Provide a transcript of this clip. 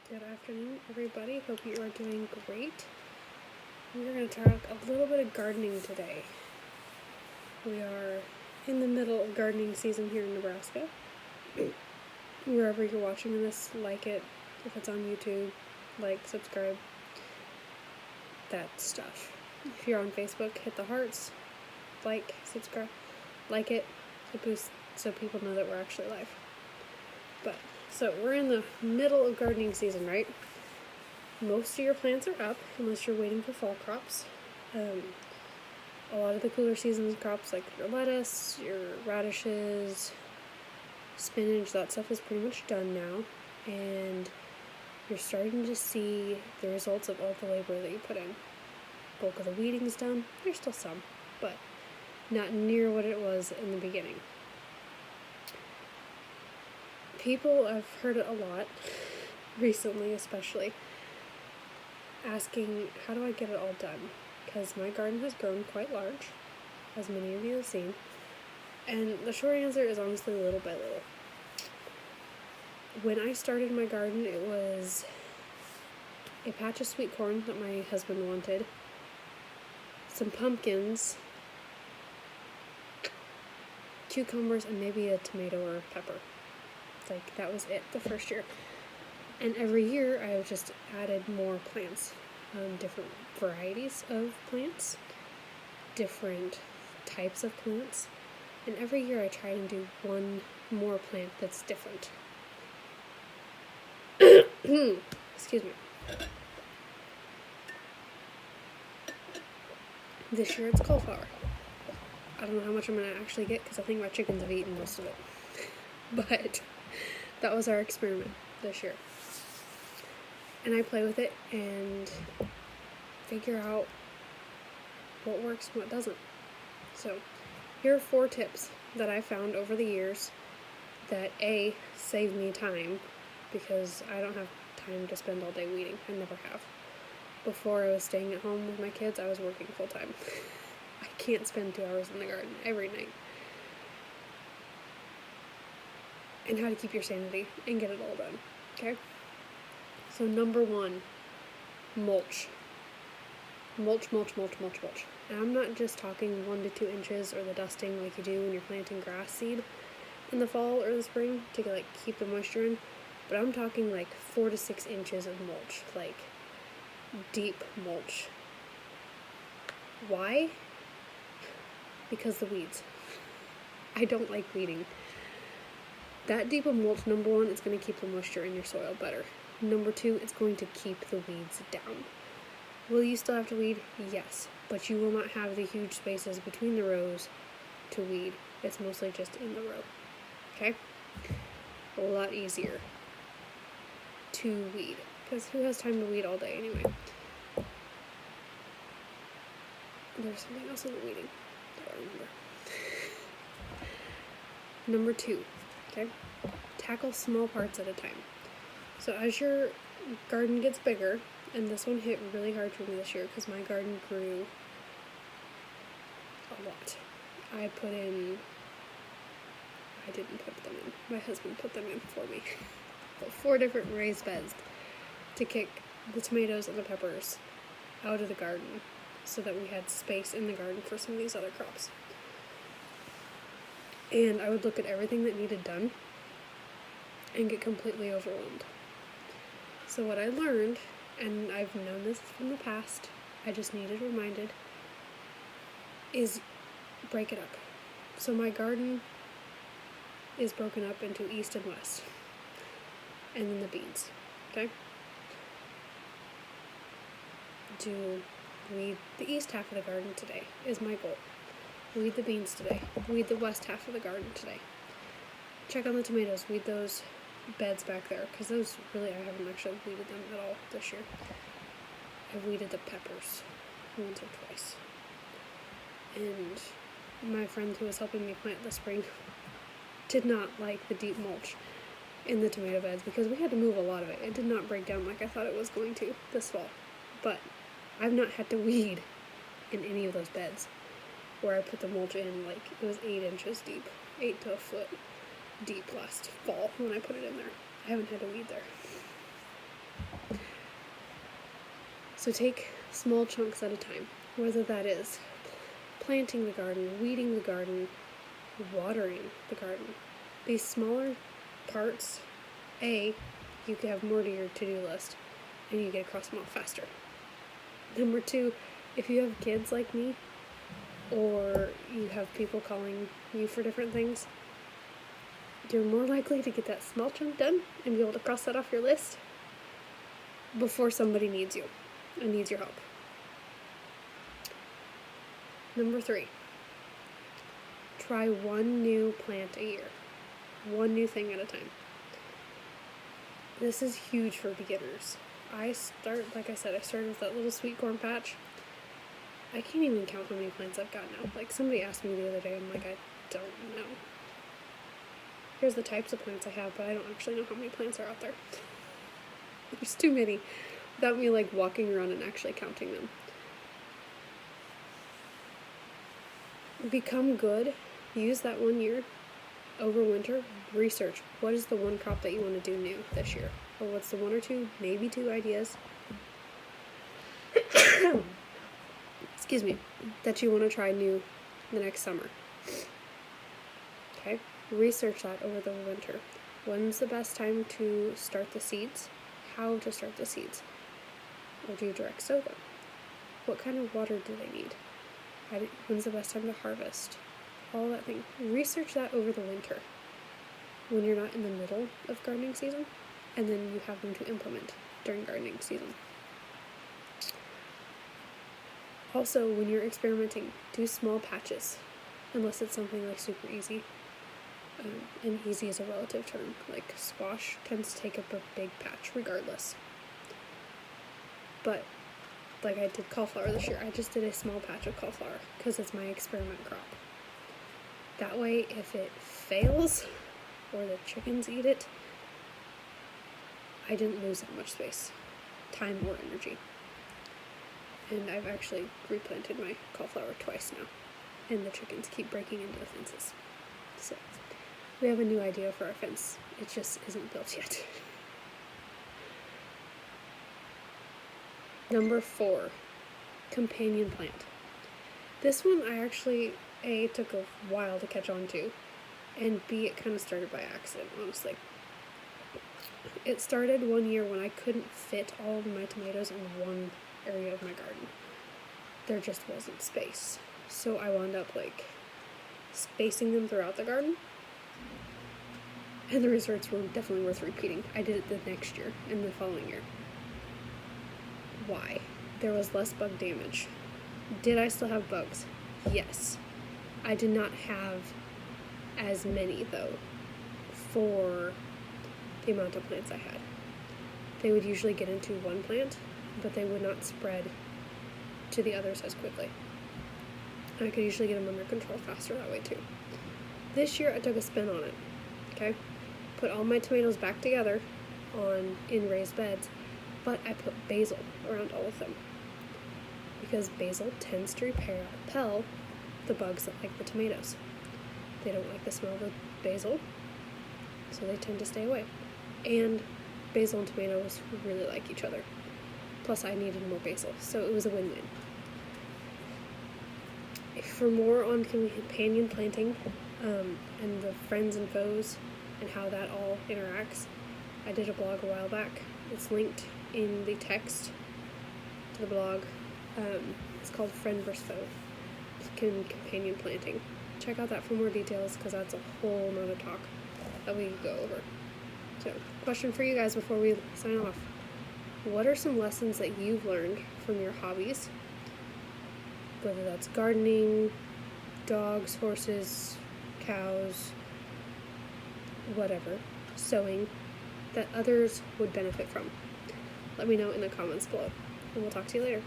Good afternoon, everybody. Hope you are doing great. We're going to talk a little bit of gardening today. We are in the middle of gardening season here in Nebraska. Wherever you're watching this, like it. If it's on YouTube, like, subscribe, that stuff. If you're on Facebook, hit the hearts, like, subscribe, like it, so people know that we're actually live. So we're in the middle of gardening season, right? Most of your plants are up, unless you're waiting for fall crops. A lot of the cooler season crops, like your lettuce, your radishes, spinach, that stuff is pretty much done now. And you're starting to see the results of all the labor that you put in. Bulk of the weeding's done. There's still some, but not near what it was in the beginning. People, I've heard it a lot, recently especially, asking, how do I get it all done? Because my garden has grown quite large, as many of you have seen, and the short answer is honestly little by little. When I started my garden, it was a patch of sweet corn that my husband wanted, some pumpkins, cucumbers, and maybe a tomato or a pepper. Like, that was it the first year. And every year I've just added more plants, different varieties of plants, different types of plants, and every year I try and do one more plant that's different. Excuse me. This year it's cauliflower. I don't know how much I'm going to actually get because I think my chickens have eaten most of it. But that was our experiment this year. And I play with it and figure out what works and what doesn't. So here are 4 tips that I found over the years that A, save me time, because I don't have time to spend all day weeding. I never have. Before I was staying at home with my kids, I was working full time. I can't spend 2 hours in the garden every night. And how to keep your sanity and get it all done, okay? So number 1, mulch. Mulch. And I'm not just talking 1 to 2 inches or the dusting like you do when you're planting grass seed in the fall or the spring to keep the moisture in, but I'm talking 4 to 6 inches of mulch, deep mulch. Why? Because the weeds. I don't like weeding. That deep of mulch, number 1, it's going to keep the moisture in your soil better. Number 2, it's going to keep the weeds down. Will you still have to weed? Yes, but you will not have the huge spaces between the rows to weed. It's mostly just in the row, okay? A lot easier to weed, because who has time to weed all day anyway? There's something else in the weeding that I remember. Number 2, okay? Tackle small parts at a time. So as your garden gets bigger, and this one hit really hard for me this year because my garden grew a lot. I didn't put them in. My husband put them in for me. 4 different raised beds to kick the tomatoes and the peppers out of the garden so that we had space in the garden for some of these other crops. And I would look at everything that needed done and get completely overwhelmed. So what I learned, and I've known this from the past, I just needed reminded, is break it up. So my garden is broken up into east and west, and then the beans, okay? Do weed the east half of the garden today is my goal. Weed the beans today. Weed the west half of the garden today. Check on the tomatoes. Weed those beds back there, because those really, I haven't actually weeded them at all this year. I've weeded the peppers once or twice. And my friend who was helping me plant this spring did not like the deep mulch in the tomato beds because we had to move a lot of it. It did not break down like I thought it was going to this fall. But I've not had to weed in any of those beds where I put the mulch in, it was 8 inches deep, 8 to a foot deep last fall when I put it in there. I haven't had to weed there. So take small chunks at a time, whether that is planting the garden, weeding the garden, watering the garden. These smaller parts, you can have more to your to-do list, and you get across them all faster. Number 2, if you have kids like me, or you have people calling you for different things, you're more likely to get that small chunk done and be able to cross that off your list before somebody needs you and needs your help. Number 3, try one new plant a year. One new thing at a time. This is huge for beginners. I started with that little sweet corn patch. I can't even count how many plants I've got now. Like, somebody asked me the other day, I'm like, I don't know. Here's the types of plants I have, but I don't actually know how many plants are out there. There's too many without me like walking around and actually counting them. Become good. Use that 1 year over winter. Research what is the one crop that you want to do new this year, or what's the 1 or 2, maybe 2 ideas excuse me, that you want to try new the next summer. Okay, research that over the winter. When's the best time to start the seeds? How to start the seeds? Or do you direct sow them? What kind of water do they need? When's the best time to harvest? All that thing. Research that over the winter when you're not in the middle of gardening season, and then you have them to implement during gardening season. Also, when you're experimenting, do small patches, unless it's something like super easy. And easy is a relative term. Like squash tends to take up a big patch regardless. But like I did cauliflower this year, I just did a small patch of cauliflower because it's my experiment crop. That way, if it fails or the chickens eat it, I didn't lose that much space, time, or energy. And I've actually replanted my cauliflower twice now, and the chickens keep breaking into the fences. So we have a new idea for our fence. It just isn't built yet. Number 4, companion plant. This one I actually, A, took a while to catch on to, and B, it kind of started by accident, honestly. It started 1 year when I couldn't fit all of my tomatoes in one area of my garden. There just wasn't space. So I wound up spacing them throughout the garden. And the results were definitely worth repeating. I did it the next year and the following year. Why? There was less bug damage. Did I still have bugs? Yes. I did not have as many, though, for the amount of plants I had. They would usually get into one plant, but they would not spread to the others as quickly. I could usually get them under control faster that way, too. This year, I took a spin on it, okay? Put all my tomatoes back together in raised beds, but I put basil around all of them because basil tends to repel the bugs that like the tomatoes. They don't like the smell of the basil, so they tend to stay away. And basil and tomatoes really like each other. Plus, I needed more basil, so it was a win-win. For more on companion planting and the friends and foes and how that all interacts, I did a blog a while back. It's linked in the text to the blog. It's called Friend vs. Foe, Companion Planting. Check out that for more details, because that's a whole nother talk that we could go over. So, question for you guys before we sign off. What are some lessons that you've learned from your hobbies? Whether that's gardening, dogs, horses, cows, whatever, sewing, that others would benefit from. Let me know in the comments below, and we'll talk to you later.